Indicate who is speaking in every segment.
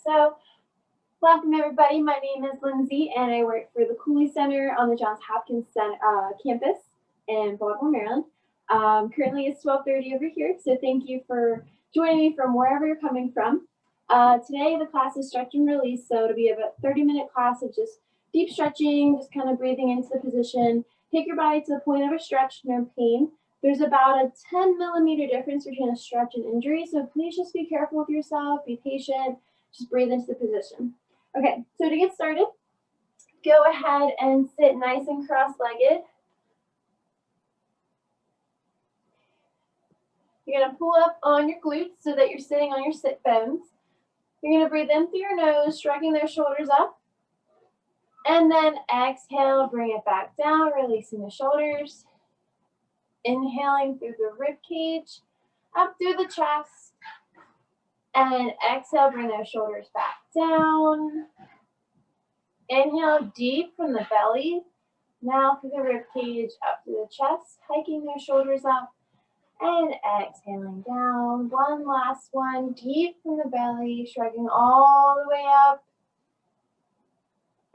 Speaker 1: So, welcome everybody. My name is Lindsay and I work for the Cooley Center on the Johns Hopkins campus in Baltimore, Maryland. Currently it's 12:30 over here, so thank you for joining me from wherever you're coming from. Today the class is stretch and release, so it'll be about 30-minute class of just deep stretching, just kind of breathing into the position. Take your body to the point of a stretch, no pain. There's about a 10-millimeter difference between a stretch and injury, so please just be careful with yourself, be patient, just breathe into the position. Okay, so to get started, go ahead and sit nice and cross-legged. You're going to pull up on your glutes so that you're sitting on your sit bones. You're going to breathe in through your nose, shrugging those shoulders up. And then exhale, bring it back down, releasing the shoulders. Inhaling through the rib cage, up through the chest. And exhale, bring those shoulders back down. Inhale deep from the belly. Now through the rib cage, up through the chest, hiking those shoulders up. And exhaling down. One last one, deep from the belly, shrugging all the way up.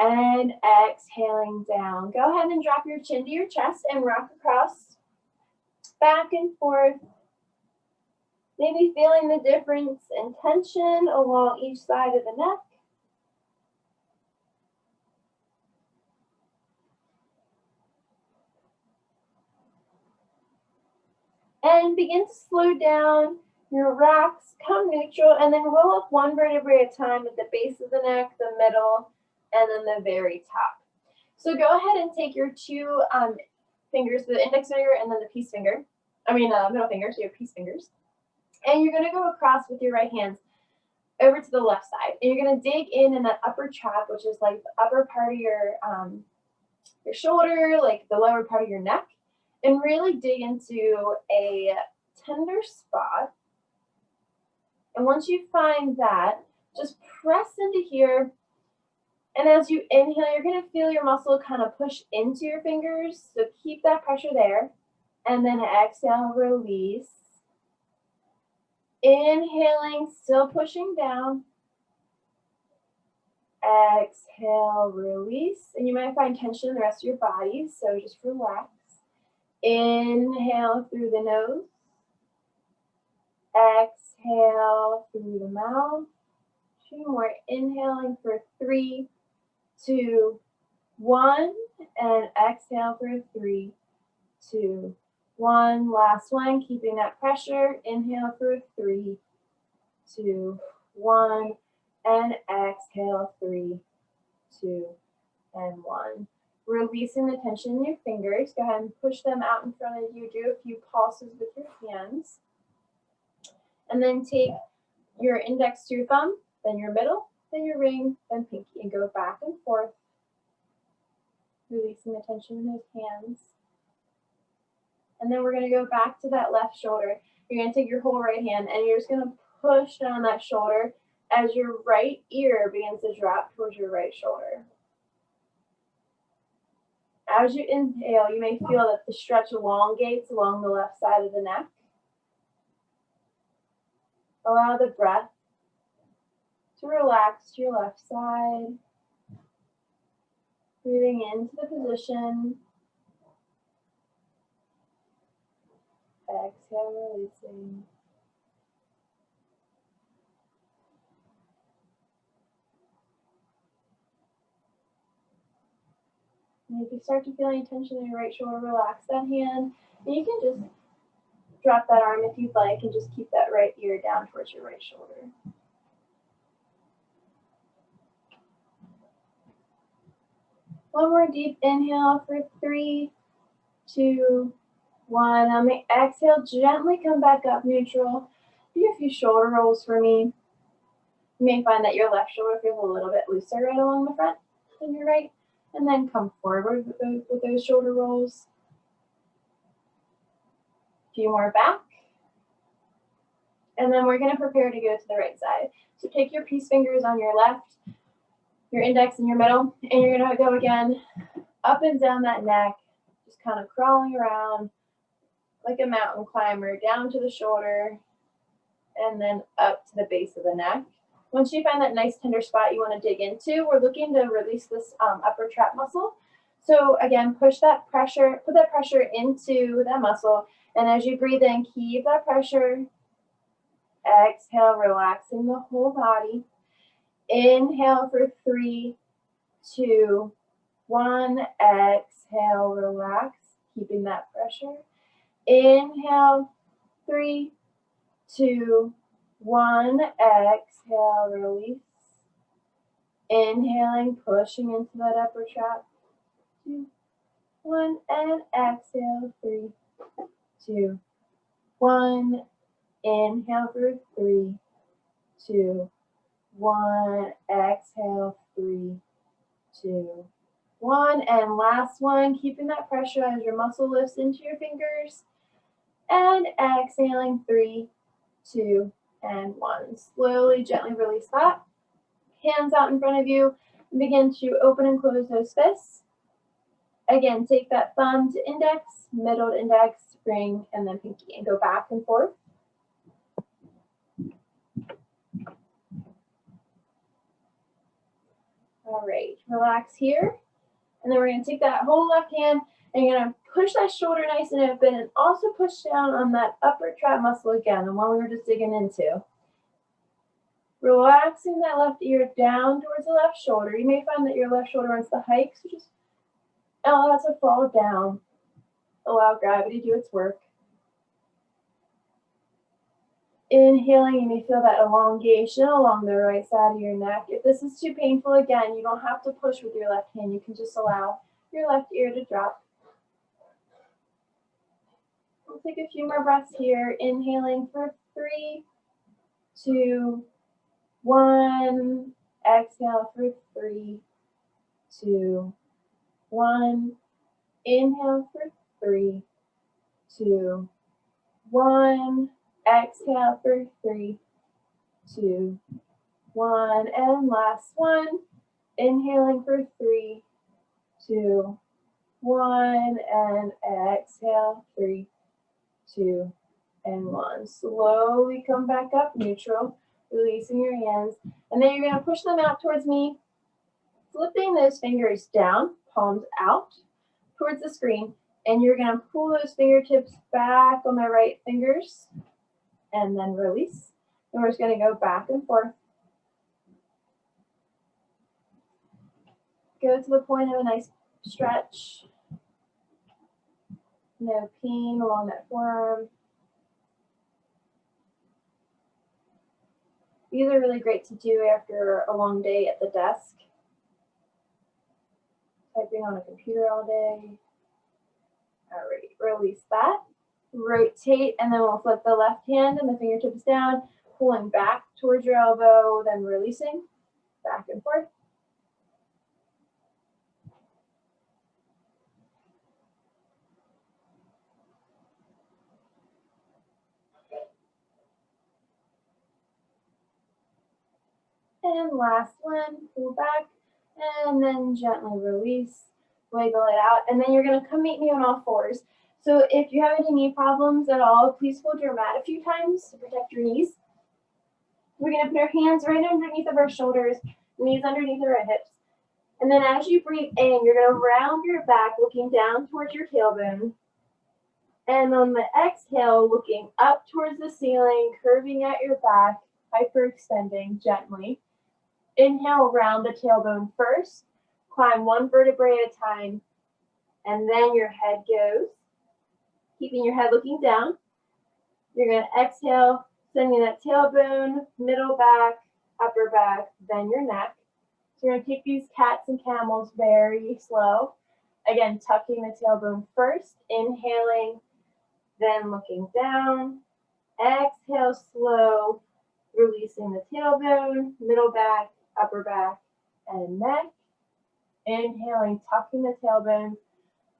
Speaker 1: And exhaling down. Go ahead and drop your chin to your chest and rock across. Back and forth. Maybe feeling the difference in tension along each side of the neck. And begin to slow down your rocks, come neutral, and then roll up one vertebrae at a time at the base of the neck, the middle, and then the very top. So go ahead and take your two fingers, the index finger and then the middle finger, so your peace fingers. And you're going to go across with your right hands over to the left side. And you're going to dig in that upper trap, which is like the upper part of your shoulder, like the lower part of your neck. And really dig into a tender spot. And once you find that, just press into here. And as you inhale, you're going to feel your muscle kind of push into your fingers. So keep that pressure there. And then exhale, release. Inhaling, still pushing down. Exhale, release. And you might find tension in the rest of your body, so just relax. Inhale through the nose. Exhale through the mouth. Two more. Inhaling for 3, 2, 1. And exhale for 3, 2, 1. Last one. Keeping that pressure. Inhale for 3, 2, 1. And exhale 3, 2, and 1. Releasing the tension in your fingers. Go ahead and push them out in front of you. Do a few pulses with your hands. And then take your index to your thumb, then your middle, then your ring, then pinky, and go back and forth. Releasing the tension in those hands. And then we're going to go back to that left shoulder. You're going to take your whole right hand and you're just going to push down that shoulder as your right ear begins to drop towards your right shoulder. As you inhale, you may feel that the stretch elongates along the left side of the neck. Allow the breath to relax to your left side. Breathing into the position. Exhale, releasing. And if you start to feel any tension in your right shoulder, relax that hand. And you can just drop that arm if you'd like and just keep that right ear down towards your right shoulder. One more deep inhale for 3, 2, 1. On the exhale, gently come back up neutral. Do a few shoulder rolls for me. You may find that your left shoulder feels a little bit looser right along the front than your right. And then come forward with those shoulder rolls. A few more back. And then we're going to prepare to go to the right side. So take your peace fingers on your left, your index in your middle, and you're going to go again up and down that neck, just kind of crawling around like a mountain climber, down to the shoulder, and then up to the base of the neck. Once you find that nice tender spot you want to dig into, we're looking to release this upper trap muscle. So again, put that pressure into that muscle. And as you breathe in, keep that pressure. Exhale, relaxing the whole body. Inhale for 3, 2, 1. Exhale, relax, keeping that pressure. Inhale, 3, 2, 1. Exhale, release. Inhaling, pushing into that upper trap. 2, 1, and exhale. 3, 2, 1. Inhale for 3, 2, 1. Exhale. 3, 2, 1. And last one, keeping that pressure as your muscle lifts into your fingers. And exhaling. 3, 2, and 1. Slowly, gently release that. Hands out in front of you. Begin to open and close those fists. Again, take that thumb to index, middle to index, ring, and then pinky, and go back and forth. All right, relax here. And then we're going to take that whole left hand and you're going to push that shoulder nice and open and also push down on that upper trap muscle again, the one we were just digging into. Relaxing that left ear down towards the left shoulder. You may find that your left shoulder wants to hike, so just allow it to fall down. Allow gravity to do its work. Inhaling, you may feel that elongation along the right side of your neck. If this is too painful, again, you don't have to push with your left hand. You can just allow your left ear to drop. We'll take a few more breaths here. Inhaling for 3, 2, 1. Exhale for 3, 2, 1. Inhale for 3, 2, 1. Exhale for 3, 2, 1. And last one. Inhaling for 3, 2, 1. And exhale. 3, 2, and 1. Slowly come back up, neutral, releasing your hands. And then you're going to push them out towards me, flipping those fingers down, palms out towards the screen. And you're going to pull those fingertips back on the right fingers and then release. And we're just going to go back and forth. Go to the point of a nice stretch. No pain along that forearm. These are really great to do after a long day at the desk. Typing on a computer all day. All right, release that. Rotate, and then we'll flip the left hand and the fingertips down, pulling back towards your elbow, then releasing, back and forth. And last one, pull back, and then gently release, wiggle it out, and then you're going to come meet me on all fours. So if you have any knee problems at all, please hold your mat a few times to protect your knees. We're going to put our hands right underneath of our shoulders, knees underneath of our hips. And then as you breathe in, you're going to round your back, looking down towards your tailbone. And on the exhale, looking up towards the ceiling, curving at your back, hyperextending gently. Inhale, round the tailbone first. Climb one vertebrae at a time. And then your head goes. Keeping your head looking down. You're going to exhale, sending that tailbone, middle back, upper back, then your neck. So you're going to take these cats and camels very slow. Again, tucking the tailbone first, inhaling, then looking down. Exhale, slow, releasing the tailbone, middle back, upper back, and neck. Inhaling, tucking the tailbone,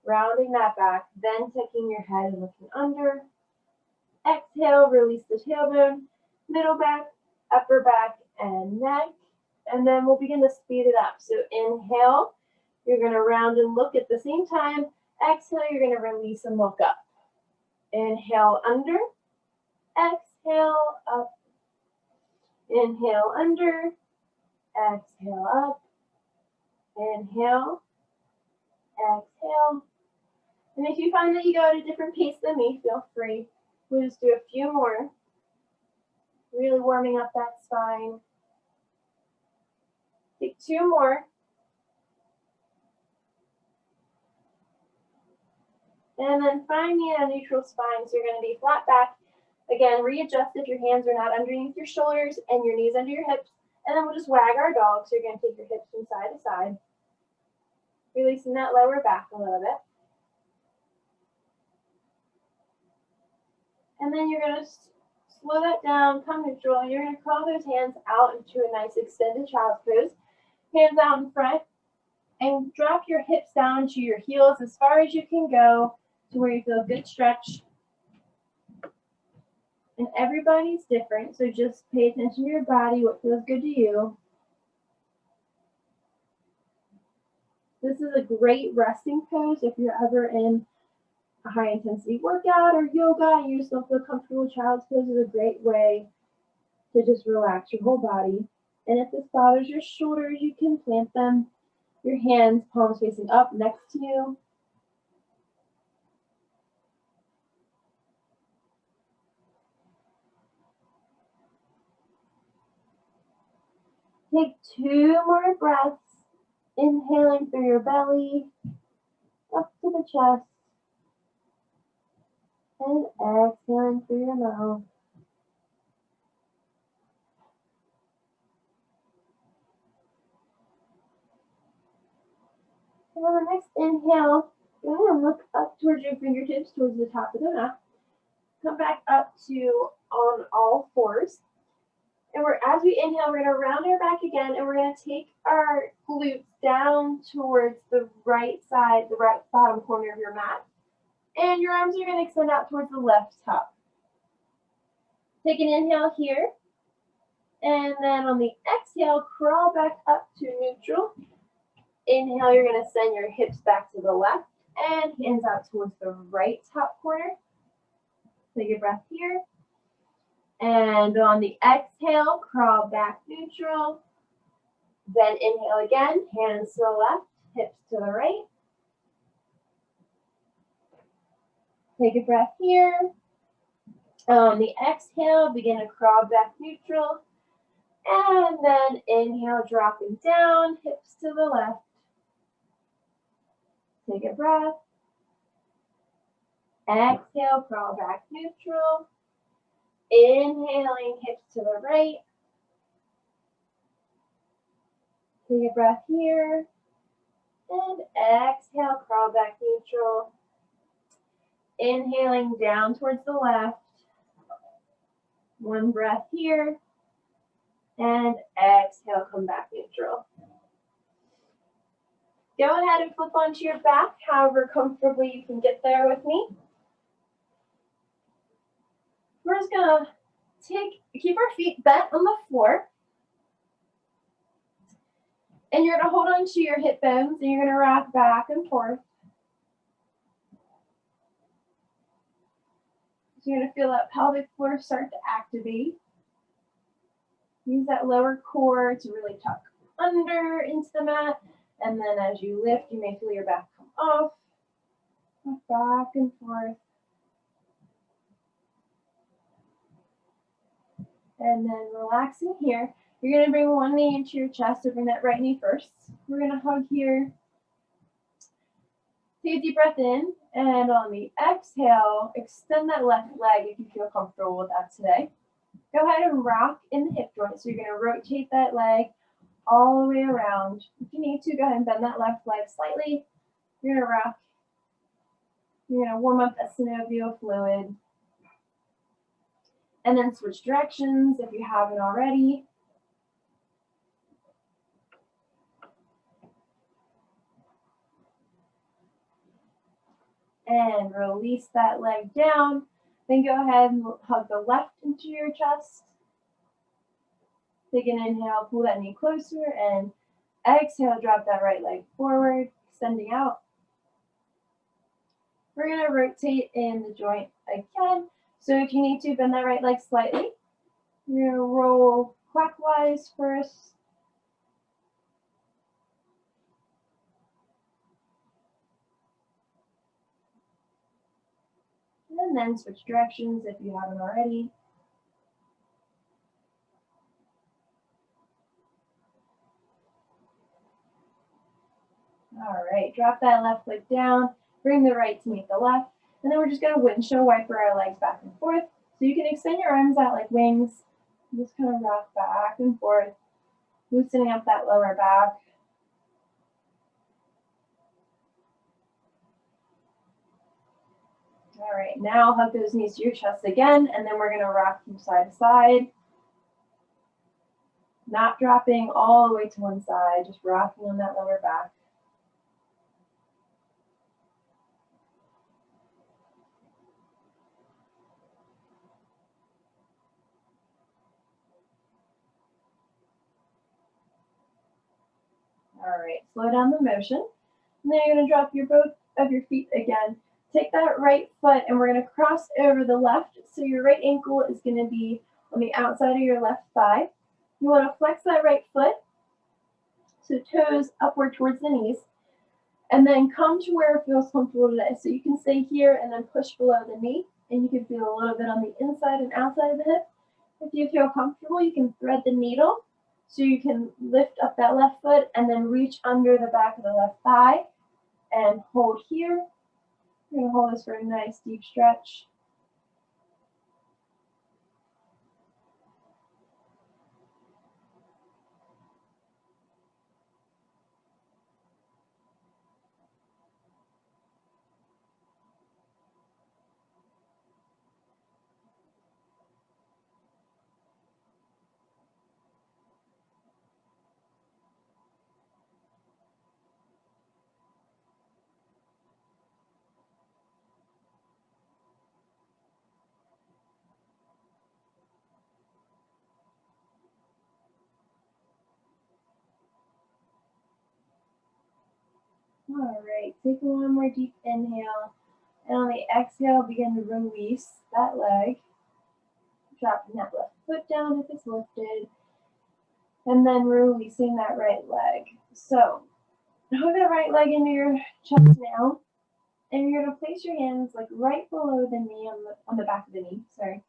Speaker 1: rounding that back, then taking your head and looking under. Exhale, release the tailbone, middle back, upper back, and neck. And then we'll begin to speed it up. So inhale, you're going to round and look at the same time. Exhale, you're going to release and look up. Inhale, under. Exhale, up. Inhale under, exhale up, inhale, exhale. And if you find that you go at a different pace than me, feel free. We'll just do a few more. Really warming up that spine. Take 2 more. And then find me a neutral spine. So you're going to be flat back. Again, readjust if your hands are not underneath your shoulders and your knees under your hips. And then we'll just wag our dog. So you're going to take your hips from side to side. Releasing that lower back a little bit. And then you're going to slow that down, come neutral. You're going to curl those hands out into a nice extended child's pose. Hands out in front. And drop your hips down to your heels as far as you can go to where you feel a good stretch. And everybody's different, so just pay attention to your body, what feels good to you. This is a great resting pose if you're ever in a high intensity workout or yoga and you just don't feel comfortable. Child's pose is a great way to just relax your whole body. And if this bothers your shoulders, you can plant them, your hands, palms facing up next to you. Take 2 more breaths, inhaling through your belly, up to the chest, and exhaling through your mouth. And on the next inhale, go ahead and look up towards your fingertips, towards the top of the mat. Come back up to on all fours. And as we inhale, we're going to round our back again, and we're going to take our glutes down towards the right side, the right bottom corner of your mat. And your arms are going to extend out towards the left top. Take an inhale here. And then on the exhale, crawl back up to neutral. Inhale, you're going to send your hips back to the left and hands out towards the right top corner. Take a breath here. And on the exhale, crawl back neutral. Then inhale again, hands to the left, hips to the right. Take a breath here. On the exhale, begin to crawl back neutral. And then inhale, dropping down, hips to the left. Take a breath. Exhale, crawl back neutral. Inhaling, hips to the right. Take a breath here. And exhale, crawl back neutral. Inhaling down towards the left. 1 breath here. And exhale, come back neutral. Go ahead and flip onto your back, however comfortably you can get there with me. We're just gonna keep our feet bent on the floor. And you're gonna hold on to your hip bones and you're gonna rock back and forth. So you're gonna feel that pelvic floor start to activate. Use that lower core to really tuck under into the mat. And then as you lift, you may feel your back come off. Back and forth. And then relaxing here. You're going to bring one knee into your chest, so bring that right knee first. We're going to hug here. Take a deep breath in. And on the exhale, extend that left leg if you feel comfortable with that today. Go ahead and rock in the hip joint. So you're going to rotate that leg all the way around. If you need to, go ahead and bend that left leg slightly. You're going to rock. You're going to warm up that synovial fluid. And then switch directions if you haven't already. And release that leg down. Then go ahead and hug the left into your chest. Take an inhale, pull that knee closer, and exhale, drop that right leg forward, extending out. We're going to rotate in the joint again. So if you need to, bend that right leg slightly. You're going to roll clockwise first. And then switch directions if you haven't already. All right, drop that left leg down, bring the right to meet the left, and then we're just gonna windshield wiper our legs back and forth. So you can extend your arms out like wings, just kind of rock back and forth, loosening up that lower back. All right, now hug those knees to your chest again, and then we're gonna rock from side to side. Not dropping all the way to one side, just rocking on that lower back. All right, slow down the motion. And then you're gonna drop your both of your feet again. Take that right foot and we're gonna cross over the left. So your right ankle is gonna be on the outside of your left thigh. You wanna flex that right foot, so toes upward towards the knees, and then come to where it feels comfortable today. So you can stay here and then push below the knee, and you can feel a little bit on the inside and outside of the hip. If you feel comfortable, you can thread the needle, so you can lift up that left foot and then reach under the back of the left thigh and hold here. You're gonna hold this for a nice deep stretch. All right, take one more deep inhale. And on the exhale, begin to release that leg. Dropping that left foot down if it's lifted. And then releasing that right leg. So, hook that right leg into your chest now. And you're gonna place your hands like right below the knee, on the back of the knee, sorry.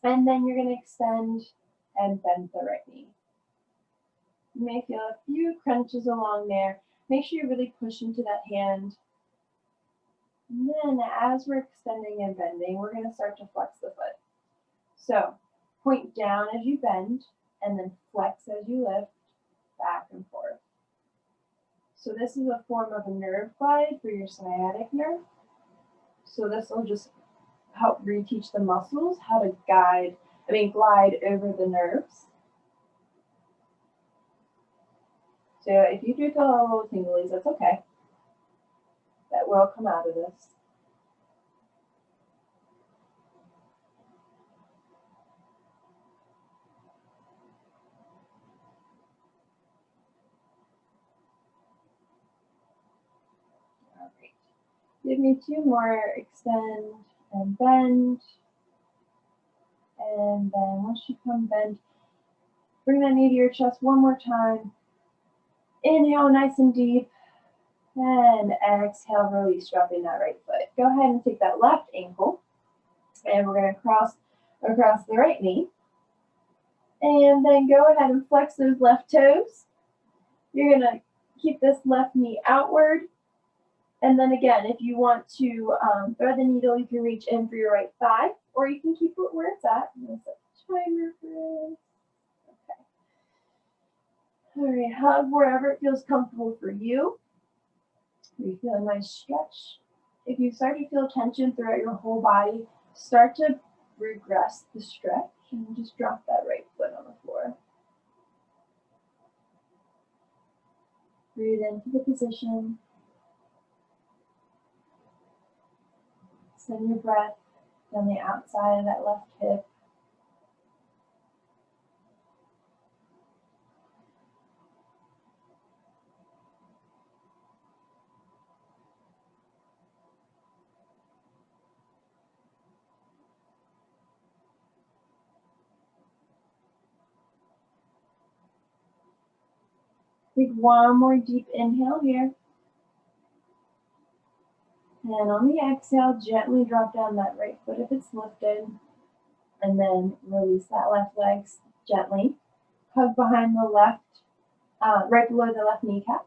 Speaker 1: And then you're gonna extend and bend the right knee. You may feel a few crunches along there. Make sure you really push into that hand. And then as we're extending and bending, we're gonna start to flex the foot. So point down as you bend and then flex as you lift, back and forth. So this is a form of a nerve glide for your sciatic nerve. So this will just help reteach the muscles how to glide over the nerves. So if you do feel a little tinglies, that's okay. That will come out of this. All right. Give me two more. Extend and bend. And then once you come bend, bring that knee to your chest one more time. Inhale nice and deep. And exhale, release, dropping that right foot. Go ahead and take that left ankle. And we're going to cross across the right knee. And then go ahead and flex those left toes. You're going to keep this left knee outward. And then again, if you want to thread the needle, you can reach in for your right thigh, or you can keep it where it's at. I'm going to set the timer for this. Okay. All right, hug wherever it feels comfortable for you. You feel a nice stretch. If you start to feel tension throughout your whole body, start to regress the stretch and just drop that right foot on the floor. Breathe into the position. Send your breath down the outside of that left hip. Take one more deep inhale here. And on the exhale, gently drop down that right foot if it's lifted. And then release that left leg gently. Hug behind the left, right below the left kneecap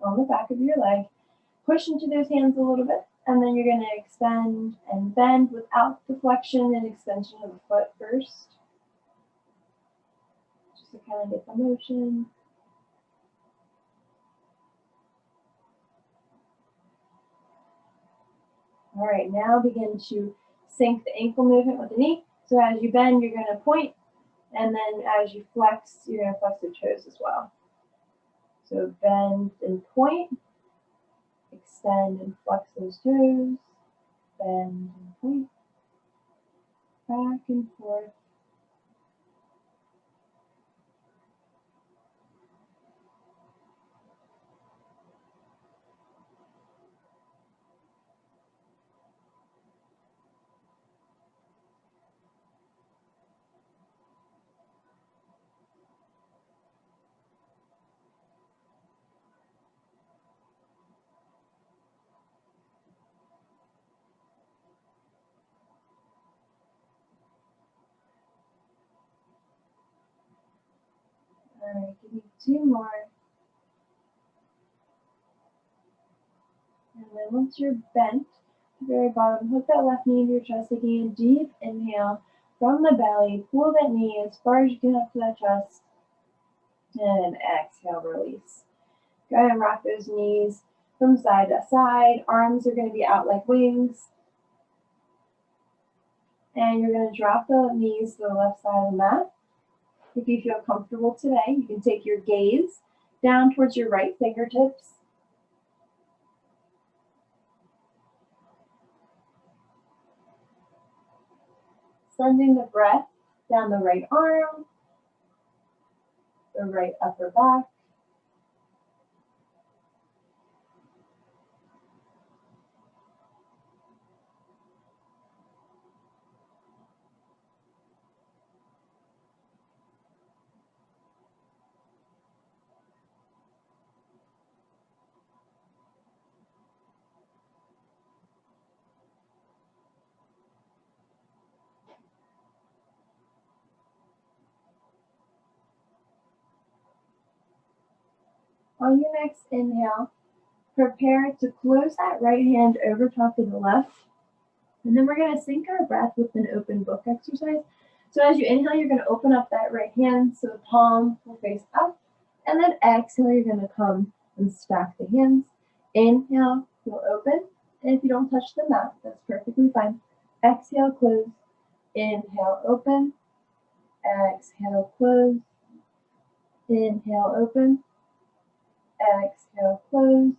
Speaker 1: on the back of your leg. Push into those hands a little bit. And then you're going to extend and bend without deflection and extension of the foot first. Just to kind of get the motion. All right, now begin to sync the ankle movement with the knee. So as you bend, you're going to point, and then as you flex, you're going to flex your toes as well. So bend and point, extend and flex those toes, bend and point, back and forth. All right, give me two more. And then once you're bent, at the very bottom, hook that left knee into your chest, taking a deep inhale from the belly. Pull that knee as far as you can up to that chest. And exhale, release. Go ahead and rock those knees from side to side. Arms are going to be out like wings. And you're going to drop the knees to the left side of the mat. If you feel comfortable today, you can take your gaze down towards your right fingertips. Sending the breath down the right arm, the right upper back. On your next inhale, prepare to close that right hand over top of the left. And then we're going to sync our breath with an open book exercise. So as you inhale, you're going to open up that right hand so the palm will face up. And then exhale, you're going to come and stack the hands. Inhale, you'll open. And if you don't touch the mat, that's perfectly fine. Exhale, close. Inhale, open. Exhale, close. Inhale, open. Exhale, close.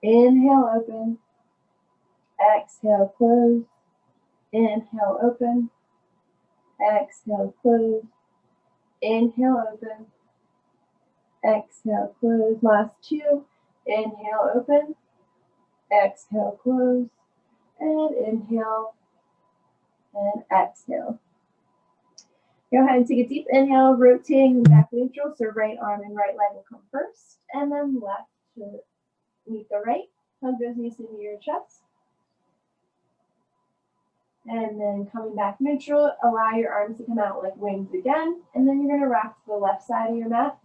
Speaker 1: Inhale, open. Exhale, close. Inhale, open. Exhale, close. Inhale, open. Exhale, close. Last two. Inhale, open. Exhale, close. And inhale. And exhale. Go ahead and take a deep inhale, rotating back neutral. So right arm and right leg will come first. And then left to meet the right. Hug those knees into your chest. And then coming back neutral, allow your arms to come out like wings again. And then you're going to rock to the left side of your mat.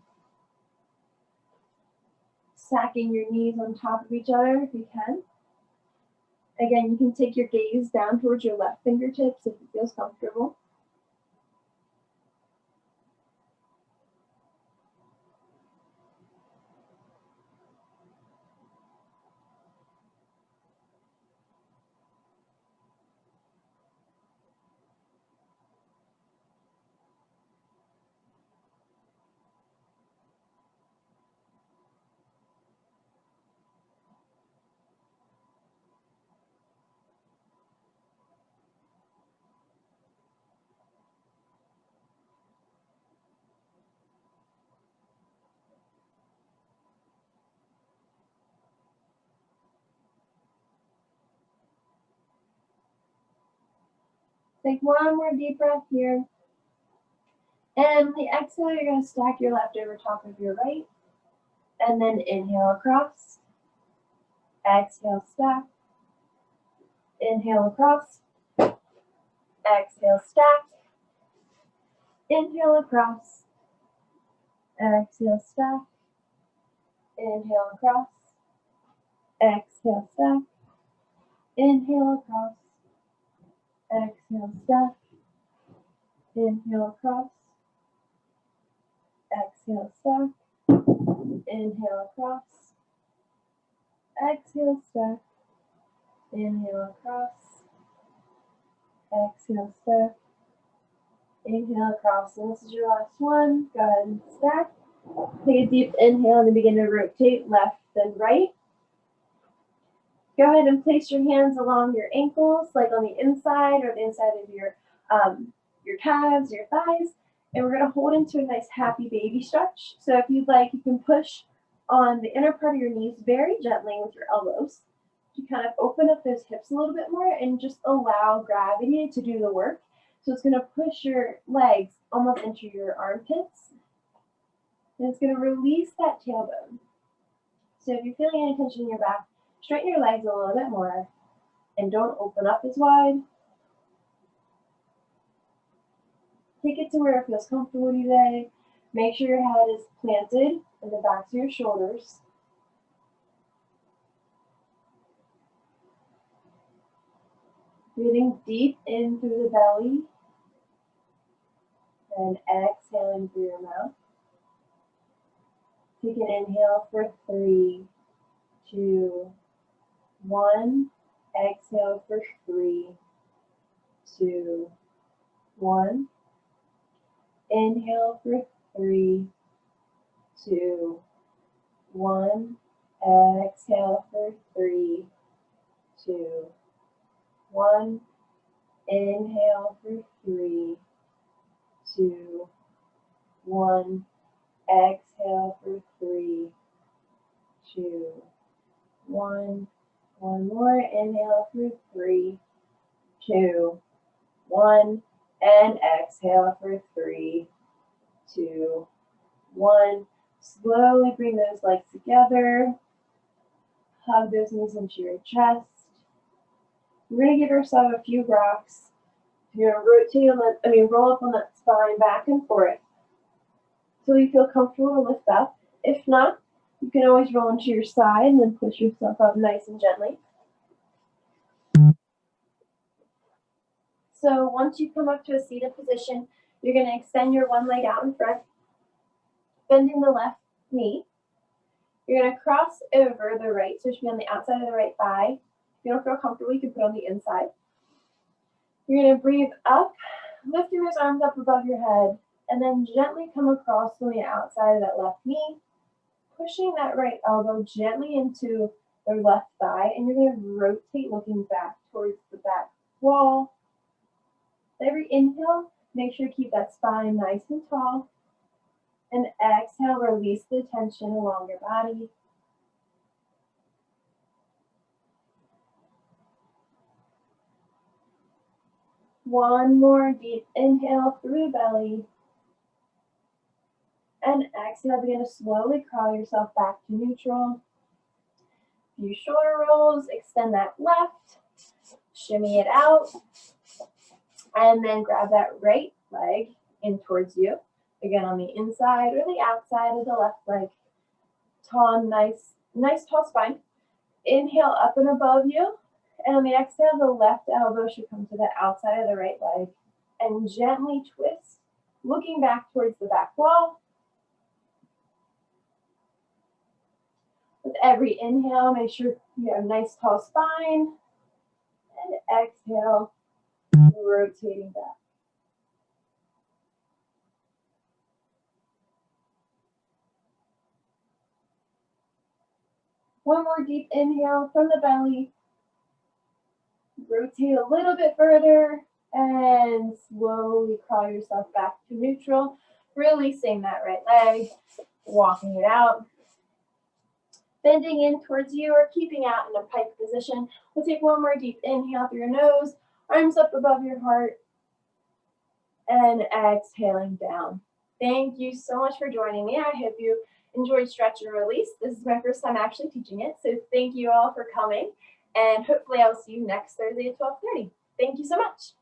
Speaker 1: Stacking your knees on top of each other if you can. Again, you can take your gaze down towards your left fingertips if it feels comfortable. Take one more deep breath here. And on the exhale, you're going to stack your left over top of your right. And then inhale across. Exhale, stack. Inhale across. Exhale, stack. Inhale across. Exhale, stack. Inhale across. Exhale, stack. Inhale across. Exhale, stack. Inhale across. Exhale, stack. Inhale across. Exhale, stack. Inhale across. Exhale, stack. Inhale across. And this is your last one. Go ahead and stack. Take a deep inhale and begin to rotate left then right. Go ahead and place your hands along your ankles, like on the inside or the inside of your calves, your thighs. And we're going to hold into a nice happy baby stretch. So if you'd like, you can push on the inner part of your knees very gently with your elbows to kind of open up those hips a little bit more and just allow gravity to do the work. So it's going to push your legs almost into your armpits. And it's going to release that tailbone. So if you're feeling any tension in your back, straighten your legs a little bit more and don't open up as wide. Take it to where it feels comfortable today. Make sure your head is planted in the backs of your shoulders. Breathing deep in through the belly and exhaling through your mouth. Take an inhale for 3, 2, 1. Exhale for 3, 2, 1. Inhale for 3, 2, 1. Exhale for 3, 2, 1. Inhale for 3, 2, 1. Exhale for 3, 2, 1. One more. Inhale for 3, 2, 1. And exhale for 3, 2, 1. Slowly bring those legs together. Hug those knees into your chest. We're going to give yourself a few rocks. You're going to roll up on that spine back and forth till you feel comfortable to lift up. If not, you can always roll into your side and then push yourself up nice and gently. So once you come up to a seated position, you're going to extend your one leg out in front, bending the left knee. You're going to cross over the right, so it should be on the outside of the right thigh. If you don't feel comfortable, you can put it on the inside. You're going to breathe up, lift your arms up above your head, and then gently come across on the outside of that left knee, pushing that right elbow gently into the left thigh, and you're going to rotate looking back towards the back wall. Every inhale, make sure to keep that spine nice and tall. And exhale, release the tension along your body. One more deep inhale through the belly. And exhale, begin to slowly crawl yourself back to neutral. A few shoulder rolls, extend that left, shimmy it out. And then grab that right leg in towards you. Again, on the inside or the outside of the left leg. Tall, nice tall spine. Inhale up and above you. And on the exhale, the left elbow should come to the outside of the right leg. And gently twist, looking back towards the back wall. With every inhale, make sure you have a nice tall spine. And exhale, rotating back. One more deep inhale from the belly. Rotate a little bit further and slowly crawl yourself back to neutral. Releasing that right leg, walking it out. Bending in towards you or keeping out in a pike position. We'll take one more deep inhale through your nose, arms up above your heart, and exhaling down. Thank you so much for joining me. I hope you enjoyed stretch and release. This is my first time actually teaching it, so thank you all for coming, and hopefully I'll see you next Thursday at 12:30. Thank you so much.